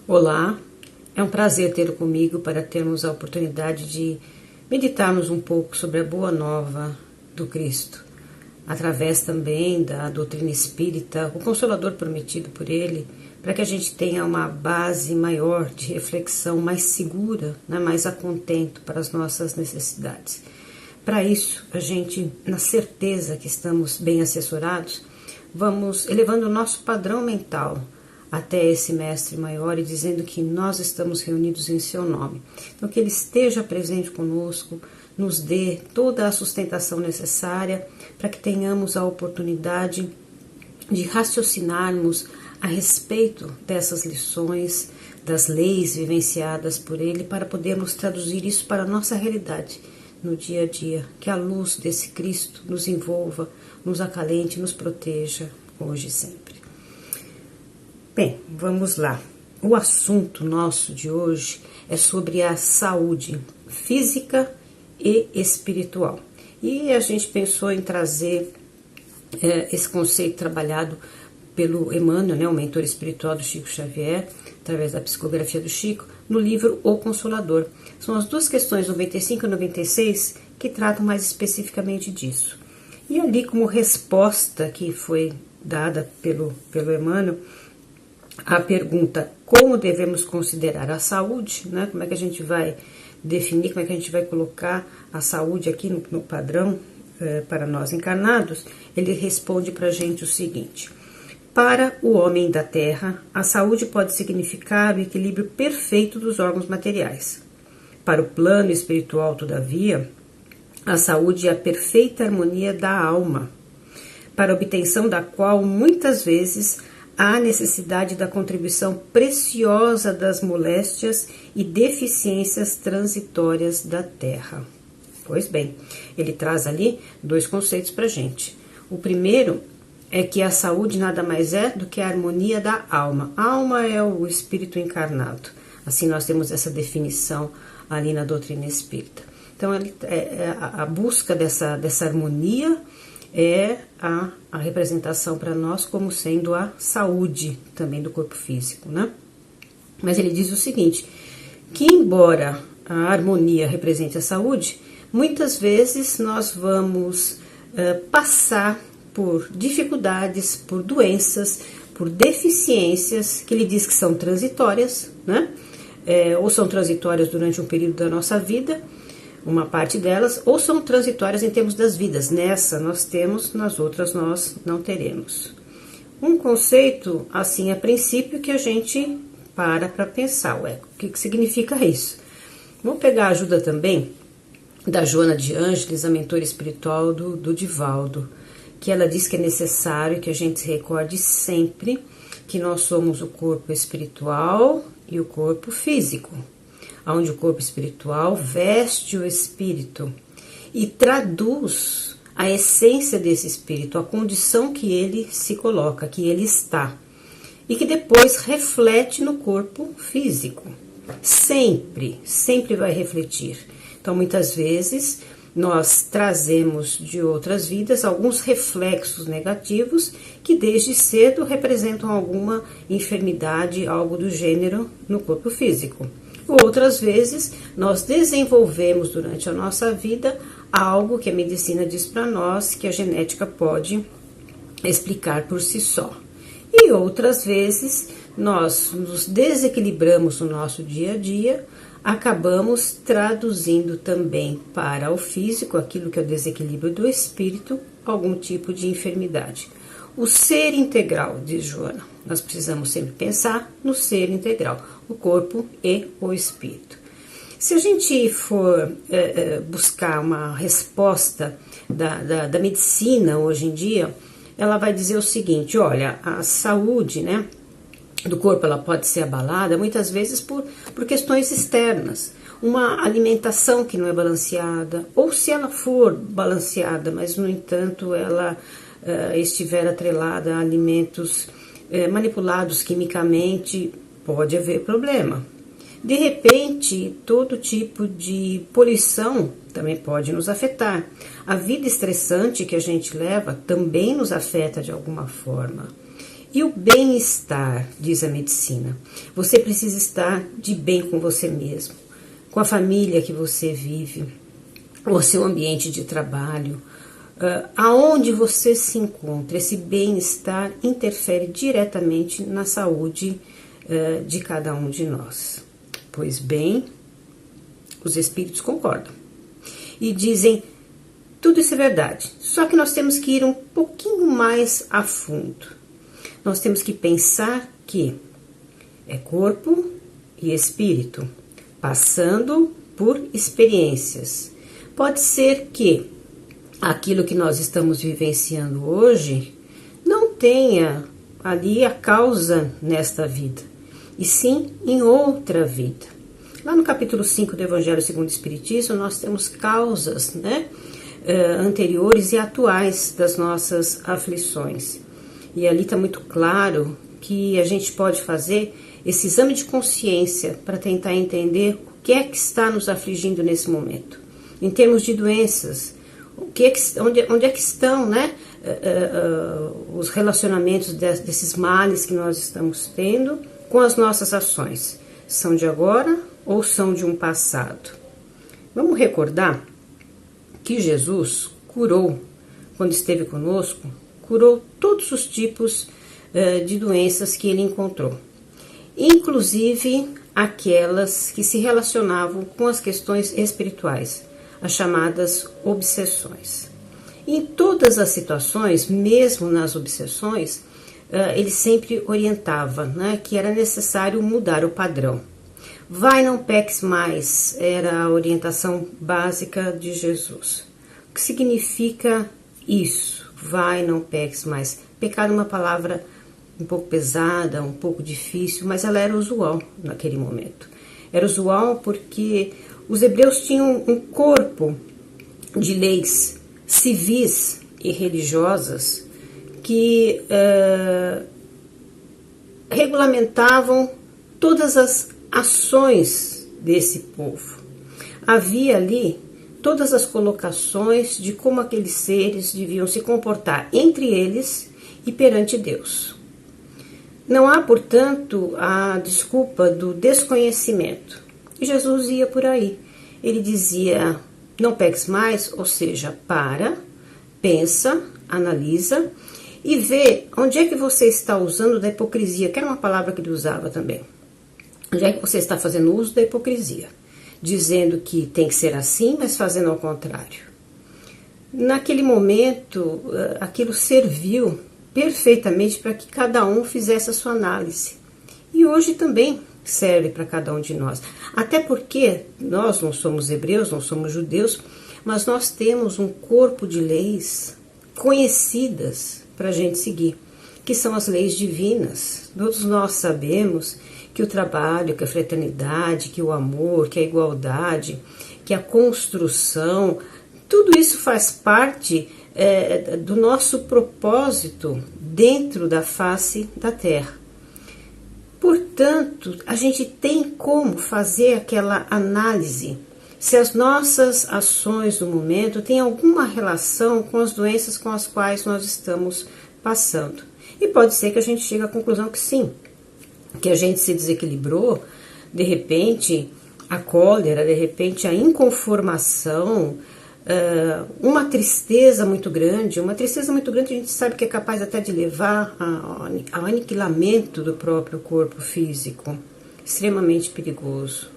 Olá, é um prazer tê-lo comigo para termos a oportunidade de meditarmos um pouco sobre a boa nova do Cristo, através também da doutrina espírita, o Consolador prometido por ele, para que a gente tenha uma base maior de reflexão, mais segura, né, mais a contento para as nossas necessidades. Para isso, a gente, na certeza que estamos bem assessorados, vamos elevando o nosso padrão mental até esse mestre maior e dizendo que nós estamos reunidos em seu nome. Então, que ele esteja presente conosco, nos dê toda a sustentação necessária para que tenhamos a oportunidade de raciocinarmos a respeito dessas lições, das leis vivenciadas por ele, para podermos traduzir isso para a nossa realidade no dia a dia. Que a luz desse Cristo nos envolva, nos acalente, nos proteja hoje e sempre. Bem, vamos lá. O assunto nosso de hoje é sobre a saúde física e espiritual. E a gente pensou em trazer esse conceito trabalhado pelo Emmanuel, né, o mentor espiritual do Chico Xavier, através da psicografia do Chico, no livro O Consolador. São as duas questões 95 e 96 que tratam mais especificamente disso. E ali, como resposta que foi dada pelo Emmanuel, a pergunta como devemos considerar a saúde, né? Como é que a gente vai definir, como é que a gente vai colocar a saúde aqui no padrão para nós encarnados, ele responde para a gente o seguinte: para o homem da Terra, a saúde pode significar o equilíbrio perfeito dos órgãos materiais. Para o plano espiritual, todavia, a saúde é a perfeita harmonia da alma, para a obtenção da qual muitas vezes há necessidade da contribuição preciosa das moléstias e deficiências transitórias da Terra. Pois bem, ele traz ali dois conceitos para a gente. O primeiro é que a saúde nada mais é do que a harmonia da alma. A alma é o espírito encarnado. Assim nós temos essa definição ali na doutrina espírita. Então a busca dessa harmonia é a representação para nós como sendo a saúde também do corpo físico, né? Mas ele diz o seguinte, que embora a harmonia represente a saúde, muitas vezes nós vamos passar por dificuldades, por doenças, por deficiências, que ele diz que são transitórias, né? Ou são transitórias durante um período da nossa vida, uma parte delas, ou são transitórias em termos das vidas. Nessa nós temos, nas outras nós não teremos. Um conceito, assim, a princípio, que a gente para pensar, o que significa isso? Vamos pegar a ajuda também da Joana de Ângeles, a mentora espiritual do Divaldo, que ela diz que é necessário que a gente se recorde sempre que nós somos o corpo espiritual e o corpo físico, onde o corpo espiritual veste o espírito e traduz a essência desse espírito, a condição que ele se coloca, que ele está, e que depois reflete no corpo físico. Sempre vai refletir. Então, muitas vezes, nós trazemos de outras vidas alguns reflexos negativos que desde cedo representam alguma enfermidade, algo do gênero no corpo físico. Outras vezes, nós desenvolvemos durante a nossa vida algo que a medicina diz para nós que a genética pode explicar por si só. E outras vezes, nós nos desequilibramos no nosso dia a dia, acabamos traduzindo também para o físico, aquilo que é o desequilíbrio do espírito, algum tipo de enfermidade. O ser integral, diz Joana, nós precisamos sempre pensar no ser integral, o corpo e o espírito. Se a gente for buscar uma resposta da medicina hoje em dia, ela vai dizer o seguinte, olha, a saúde, né, do corpo ela pode ser abalada muitas vezes por questões externas, uma alimentação que não é balanceada, ou se ela for balanceada, mas no entanto ela estiver atrelada a alimentos manipulados quimicamente, pode haver problema. De repente, todo tipo de poluição também pode nos afetar. A vida estressante que a gente leva também nos afeta de alguma forma. E o bem-estar, diz a medicina. Você precisa estar de bem com você mesmo, com a família que você vive, o seu ambiente de trabalho, aonde você se encontra. Esse bem-estar interfere diretamente na saúde de cada um de nós. Pois bem, os espíritos concordam e dizem: tudo isso é verdade, só que nós temos que ir um pouquinho mais a fundo. Nós temos que pensar que é corpo e espírito, passando por experiências. Pode ser que aquilo que nós estamos vivenciando hoje não tenha ali a causa nesta vida, e sim em outra vida. Lá no capítulo 5 do Evangelho segundo o Espiritismo, nós temos causas, anteriores e atuais das nossas aflições. E ali está muito claro que a gente pode fazer esse exame de consciência para tentar entender o que é que está nos afligindo nesse momento. Em termos de doenças, onde é que estão, os relacionamentos desses males que nós estamos tendo com as nossas ações? São de agora ou são de um passado? Vamos recordar que Jesus curou, quando esteve conosco, curou todos os tipos de doenças que ele encontrou, inclusive aquelas que se relacionavam com as questões espirituais, as chamadas obsessões. Em todas as situações, mesmo nas obsessões, ele sempre orientava, que era necessário mudar o padrão. Vai, não peques mais, era a orientação básica de Jesus. O que significa isso? Vai, não peques mais. Pecado é uma palavra um pouco pesada, um pouco difícil, mas ela era usual naquele momento. Era usual porque os hebreus tinham um corpo de leis civis e religiosas que regulamentavam todas as ações desse povo. Havia ali todas as colocações de como aqueles seres deviam se comportar entre eles e perante Deus. Não há, portanto, a desculpa do desconhecimento. E Jesus ia por aí. Ele dizia: não peques mais, ou seja, pensa, analisa e vê onde é que você está usando da hipocrisia, que era uma palavra que ele usava também. Onde é que você está fazendo uso da hipocrisia? Dizendo que tem que ser assim, mas fazendo ao contrário. Naquele momento, aquilo serviu perfeitamente para que cada um fizesse a sua análise. E hoje também serve para cada um de nós. Até porque nós não somos hebreus, não somos judeus, mas nós temos um corpo de leis conhecidas para a gente seguir, que são as leis divinas. Todos nós sabemos que o trabalho, que a fraternidade, que o amor, que a igualdade, que a construção, tudo isso faz parte do nosso propósito dentro da face da Terra. Portanto, a gente tem como fazer aquela análise se as nossas ações no momento têm alguma relação com as doenças com as quais nós estamos passando. E pode ser que a gente chegue à conclusão que sim, que a gente se desequilibrou, de repente a cólera, de repente a inconformação, uma tristeza muito grande a gente sabe que é capaz até de levar ao aniquilamento do próprio corpo físico, extremamente perigoso,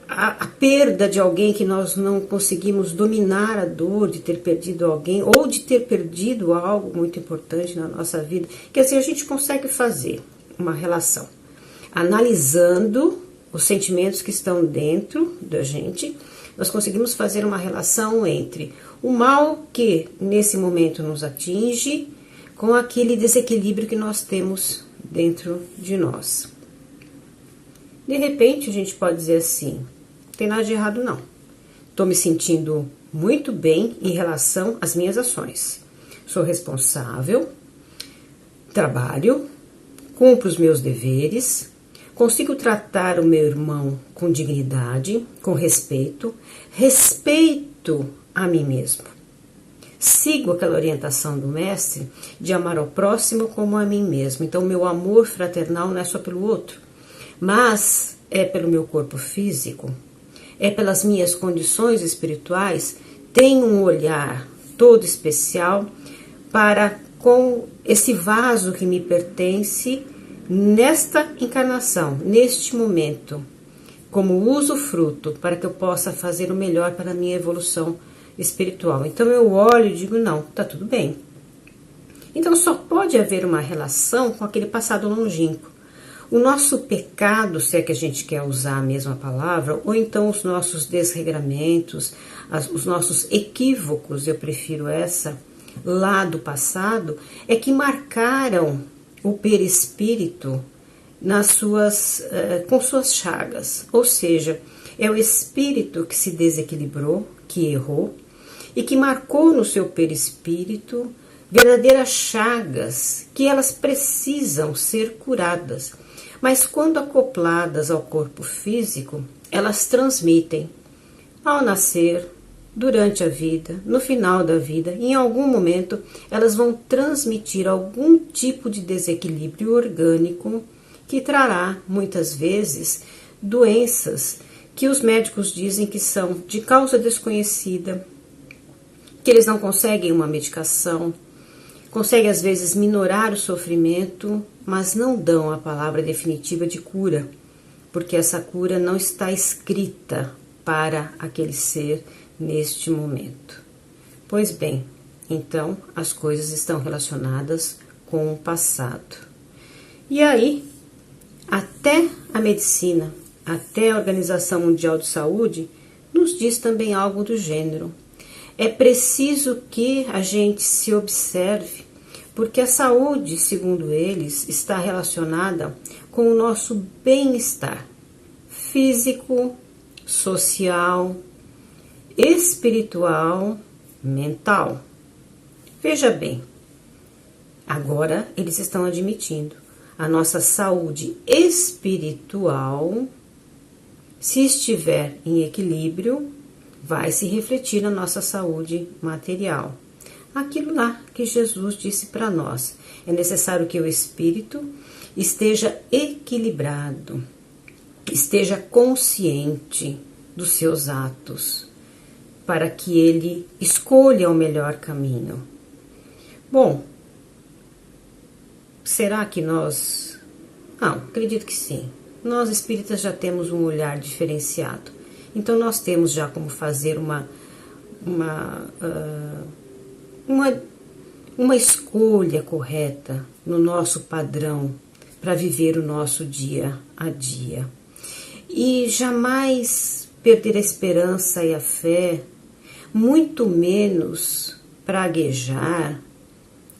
a perda de alguém que nós não conseguimos dominar a dor de ter perdido alguém ou de ter perdido algo muito importante na nossa vida. Quer dizer, a gente consegue fazer uma relação analisando os sentimentos que estão dentro da gente. Nós conseguimos fazer uma relação entre o mal que nesse momento nos atinge com aquele desequilíbrio que nós temos dentro de nós. De repente a gente pode dizer assim: não tem nada de errado não. Estou me sentindo muito bem em relação às minhas ações. Sou responsável, trabalho, cumpro os meus deveres, consigo tratar o meu irmão com dignidade, com respeito, respeito a mim mesmo. sigo aquela orientação do mestre de amar ao próximo como a mim mesmo. Então, meu amor fraternal não é só pelo outro, mas é pelo meu corpo físico, é pelas minhas condições espirituais. Tenho um olhar todo especial para com esse vaso que me pertence nesta encarnação, neste momento, como usufruto para que eu possa fazer o melhor para a minha evolução espiritual. Então eu olho e digo, não, tá tudo bem. Então só pode haver uma relação com aquele passado longínquo. O nosso pecado, se é que a gente quer usar a mesma palavra, ou então os nossos desregramentos, os nossos equívocos, eu prefiro essa, lá do passado, é que marcaram o perispírito com suas chagas. Ou seja, é o espírito que se desequilibrou, que errou, e que marcou no seu perispírito verdadeiras chagas que elas precisam ser curadas. Mas quando acopladas ao corpo físico, elas transmitem ao nascer, durante a vida, no final da vida, em algum momento, elas vão transmitir algum tipo de desequilíbrio orgânico que trará, muitas vezes, doenças que os médicos dizem que são de causa desconhecida, que eles não conseguem uma medicação, conseguem às vezes minorar o sofrimento, mas não dão a palavra definitiva de cura, porque essa cura não está escrita para aquele ser neste momento. Pois bem, então as coisas estão relacionadas com o passado. E aí, até a medicina, até a Organização Mundial de Saúde, nos diz também algo do gênero. É preciso que a gente se observe, porque a saúde, segundo eles, está relacionada com o nosso bem-estar físico, social, espiritual, mental. Veja bem, agora eles estão admitindo a nossa saúde espiritual, se estiver em equilíbrio, vai se refletir na nossa saúde material. Aquilo lá que Jesus disse para nós, é necessário que o espírito esteja equilibrado, esteja consciente dos seus atos, para que ele escolha o melhor caminho. Bom, será que nós... Não, acredito que sim. Nós espíritas já temos um olhar diferenciado. Então nós temos já como fazer uma escolha correta no nosso padrão para viver o nosso dia a dia. E jamais perder a esperança e a fé, muito menos praguejar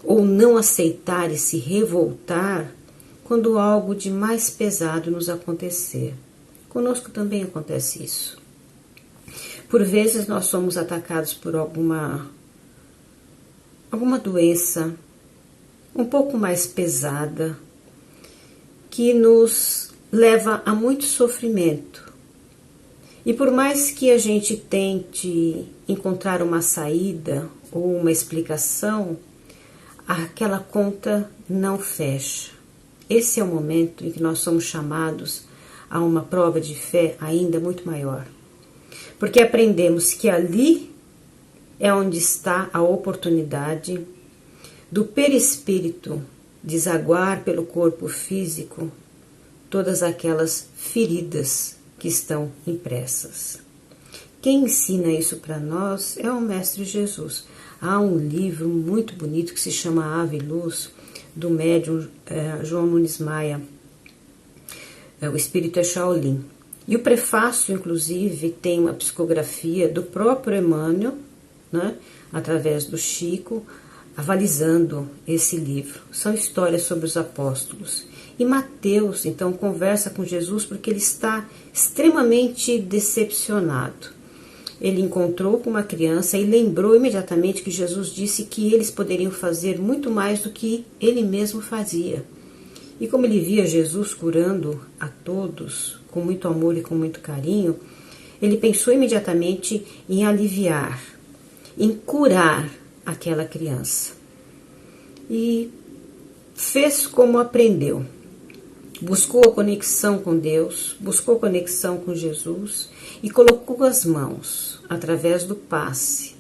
ou não aceitar e se revoltar quando algo de mais pesado nos acontecer. Conosco também acontece isso. Por vezes nós somos atacados por alguma doença um pouco mais pesada que nos leva a muito sofrimento. E por mais que a gente tente encontrar uma saída ou uma explicação, aquela conta não fecha. Esse é o momento em que nós somos chamados a uma prova de fé ainda muito maior. Porque aprendemos que ali é onde está a oportunidade do perispírito desaguar pelo corpo físico todas aquelas feridas que estão impressas. Quem ensina isso para nós é o Mestre Jesus. Há um livro muito bonito que se chama Ave e Luz, do médium João Nunes Maia. O espírito é Shaolin. E o prefácio, inclusive, tem uma psicografia do próprio Emmanuel, né, através do Chico, avalizando esse livro. São histórias sobre os apóstolos. E Mateus, então, conversa com Jesus porque ele está extremamente decepcionado. Ele encontrou com uma criança e lembrou imediatamente que Jesus disse que eles poderiam fazer muito mais do que ele mesmo fazia. E como ele via Jesus curando a todos, com muito amor e com muito carinho, ele pensou imediatamente em aliviar, em curar aquela criança. E fez como aprendeu. Buscou a conexão com Deus, buscou conexão com Jesus e colocou as mãos, através do passe,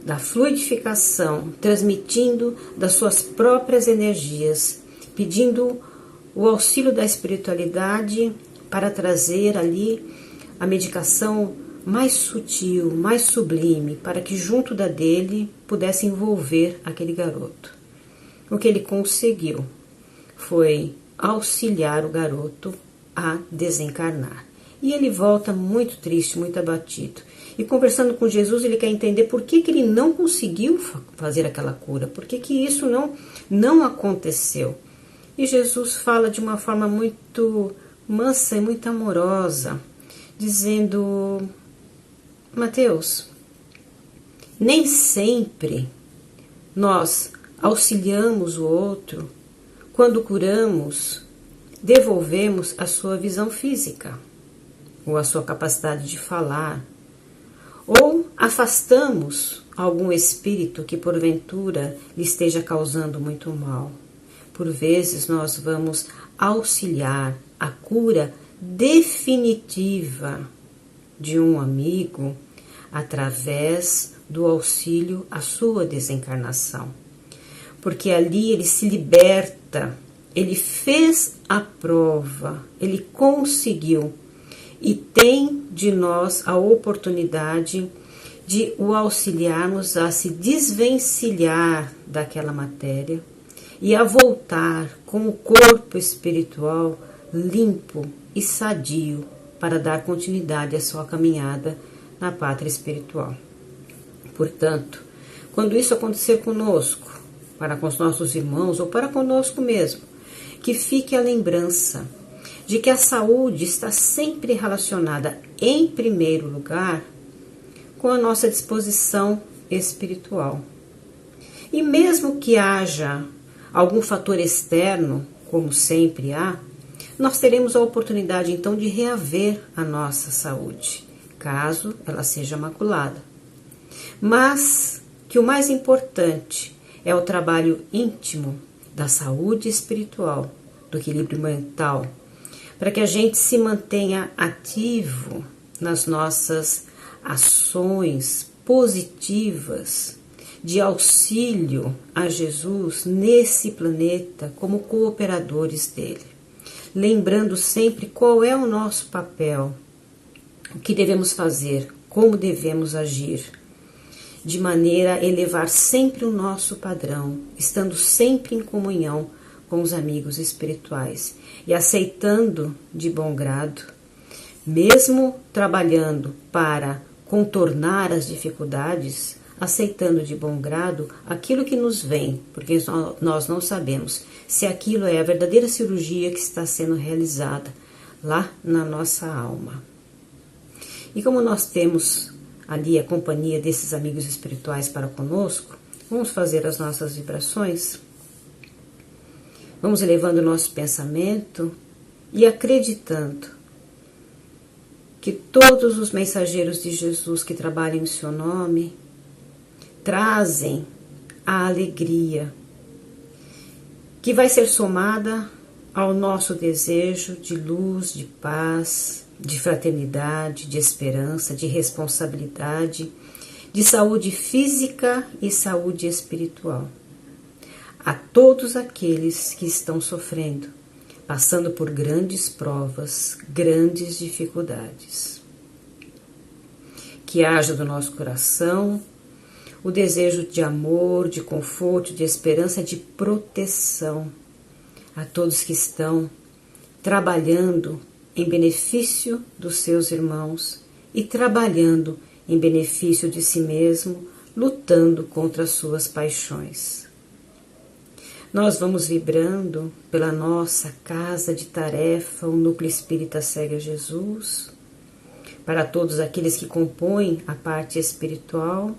da fluidificação, transmitindo das suas próprias energias, pedindo o auxílio da espiritualidade para trazer ali a medicação mais sutil, mais sublime, para que junto da dele pudesse envolver aquele garoto. O que ele conseguiu foi auxiliar o garoto a desencarnar. E ele volta muito triste, muito abatido. E conversando com Jesus, ele quer entender por que ele não conseguiu fazer aquela cura, por que isso não aconteceu. E Jesus fala de uma forma muito mansa e muito amorosa, dizendo: Mateus, nem sempre nós auxiliamos o outro quando curamos, devolvemos a sua visão física, ou a sua capacidade de falar, ou afastamos algum espírito que porventura lhe esteja causando muito mal. Por vezes nós vamos auxiliar a cura definitiva de um amigo através do auxílio à sua desencarnação. Porque ali ele se liberta, ele fez a prova, ele conseguiu e tem de nós a oportunidade de o auxiliarmos a se desvencilhar daquela matéria e a voltar com o corpo espiritual limpo e sadio para dar continuidade à sua caminhada na pátria espiritual. Portanto, quando isso acontecer conosco, para com os nossos irmãos ou para conosco mesmo, que fique a lembrança de que a saúde está sempre relacionada, em primeiro lugar, com a nossa disposição espiritual. E mesmo que haja algum fator externo, como sempre há, nós teremos a oportunidade então de reaver a nossa saúde, caso ela seja maculada. Mas que o mais importante é o trabalho íntimo da saúde espiritual, do equilíbrio mental, para que a gente se mantenha ativo nas nossas ações positivas de auxílio a Jesus nesse planeta como cooperadores dele. Lembrando sempre qual é o nosso papel, o que devemos fazer, como devemos agir, de maneira a elevar sempre o nosso padrão, estando sempre em comunhão com os amigos espirituais e aceitando de bom grado, mesmo trabalhando para contornar as dificuldades, aceitando de bom grado aquilo que nos vem, porque nós não sabemos se aquilo é a verdadeira cirurgia que está sendo realizada lá na nossa alma. E como nós temos ali a companhia desses amigos espirituais para conosco, vamos fazer as nossas vibrações, vamos elevando o nosso pensamento e acreditando que todos os mensageiros de Jesus que trabalham em seu nome trazem a alegria que vai ser somada ao nosso desejo de luz, de paz, de fraternidade, de esperança, de responsabilidade, de saúde física e saúde espiritual. A todos aqueles que estão sofrendo, passando por grandes provas, grandes dificuldades. Que haja do nosso coração o desejo de amor, de conforto, de esperança, de proteção a todos que estão trabalhando em benefício dos seus irmãos e trabalhando em benefício de si mesmo, lutando contra as suas paixões. Nós vamos vibrando pela nossa casa de tarefa, o Núcleo Espírita Segue a Jesus, para todos aqueles que compõem a parte espiritual,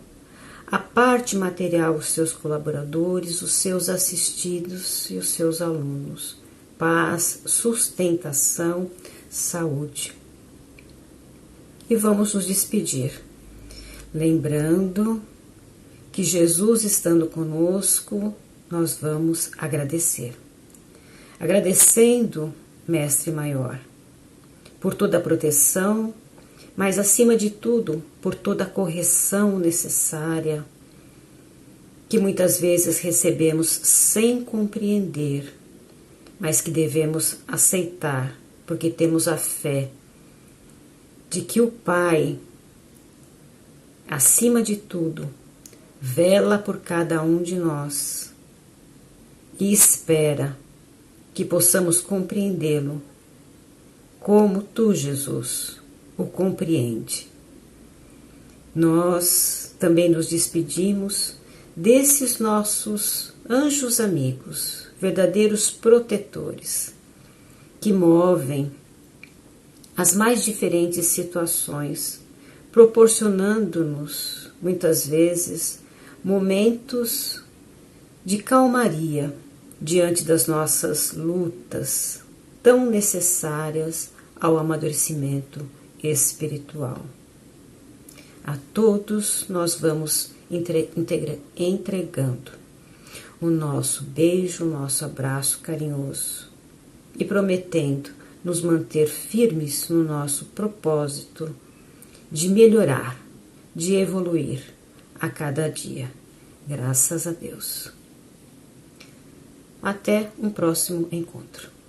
a parte material, os seus colaboradores, os seus assistidos e os seus alunos. Paz, sustentação, saúde. E vamos nos despedir, lembrando que Jesus estando conosco, nós vamos agradecer. Agradecendo, Mestre Maior, por toda a proteção, mas acima de tudo, por toda a correção necessária, que muitas vezes recebemos sem compreender, mas que devemos aceitar, porque temos a fé de que o Pai, acima de tudo, vela por cada um de nós e espera que possamos compreendê-lo como tu, Jesus, o compreende. Nós também nos despedimos desses nossos anjos amigos, verdadeiros protetores, que movem as mais diferentes situações, proporcionando-nos, muitas vezes, momentos de calmaria diante das nossas lutas tão necessárias ao amadurecimento espiritual. A todos nós vamos entregando o nosso beijo, o nosso abraço carinhoso e prometendo nos manter firmes no nosso propósito de melhorar, de evoluir a cada dia. Graças a Deus. Até um próximo encontro.